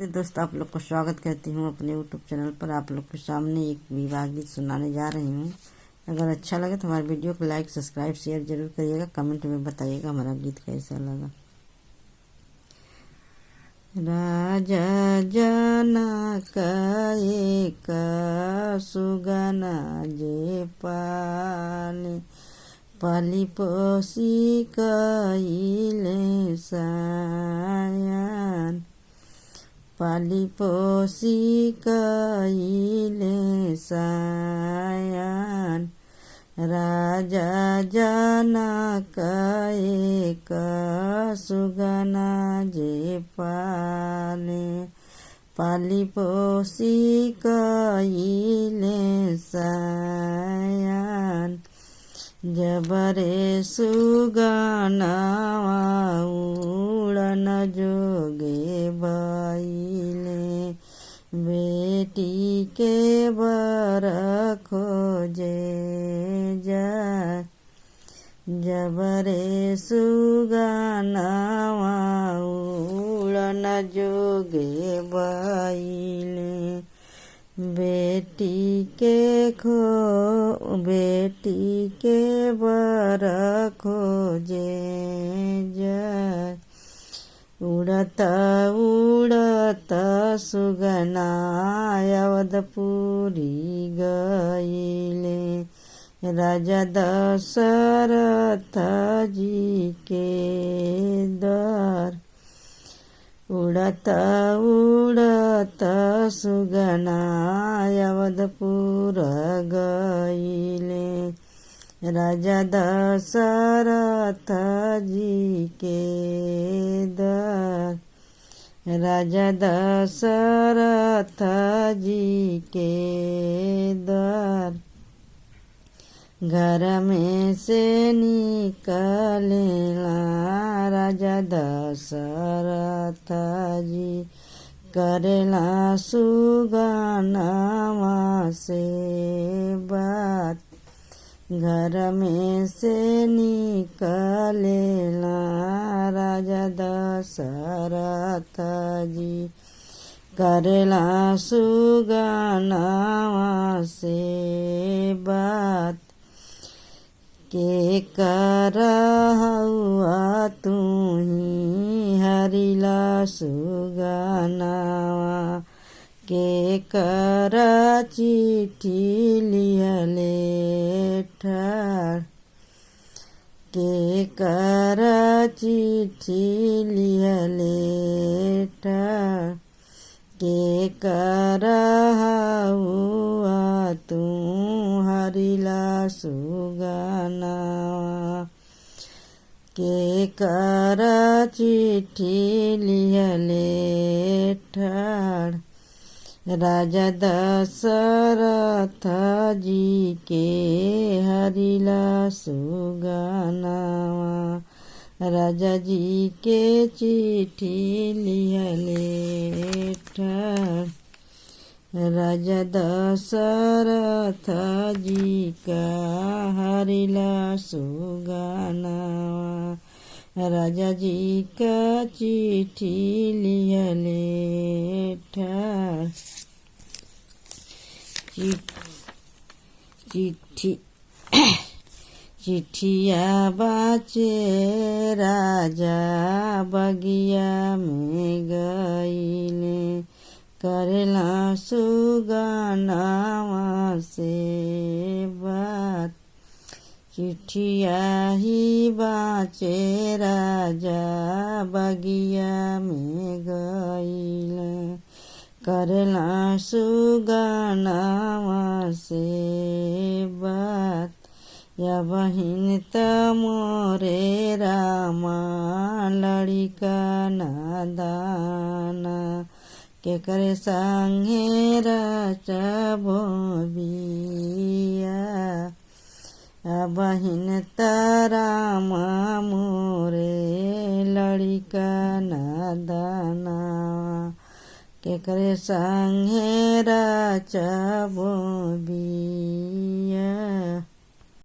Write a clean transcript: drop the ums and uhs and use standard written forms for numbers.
नमस्ते दोस्तों, आप लोग को स्वागत करती हूँ अपने यूट्यूब चैनल पर। आप लोग के सामने एक विवाह गीत सुनाने जा रही हूँ। अगर अच्छा लगे तो हमारे वीडियो को लाइक, सब्सक्राइब, शेयर जरूर करिएगा। कमेंट में बताइएगा हमारा गीत कैसा लगा। राजा जनक एक सुगना जे पाले, पाली पोसी कइले सायन, पाली पोसी कइले सायन। राजा जनक एक सुगना जे पाले, पाली पोसी कइले सायन। जबरे सुगनावा उड़न जोगे बइले, बेटी के बर खोजे जाए। जबरे सुगनावा उड़न जोगे बइले, बेटी के बर खोजे जाए। उड़त उड़त सुगना अवधपुरी गइले, राजा दशरथ जी के दर। उड़त उड़त सुगना अवधपुर गइले, राजा दशरथ जी के दर। राजा दशरथ जी के दर। घर में से निकलेला राजा दशरथ जी, करेला सुगनावा से बात। घर में से निकलेला राजा दशरथ जी, करेला सुगनावा से बात। के करहुआ तुही हरिला सुगनावा, के कर चिट्ठी लिहले ठाड़। के कर चिट्ठी लिहले ठाड़, के करहुआ तू हरिला सुगनावा। के कर चिट्ठी लिहले ठाड़, राजा दशरथ जी के हरिला सुगनावा। राजा जी के चिट्ठी लिहले ठाड़, राजा दशरथ जी का हरिला सुगनावा। राजा जी का चिट्ठी लिहले ठाड़। चिट्ठिया बाचे राजा बगिया में गइले, करेला सुगनावा से बात। चिट्ठिया ही बाचे राजा बगिया में गइले, करेला सुगनावा से बात। या बहिन त मोरे रामा लड़िका नादाना, के करे संगे रचबो बिया। बहिन त रामा मोरे लड़िका नादाना, के करे संगे रचबो बिया।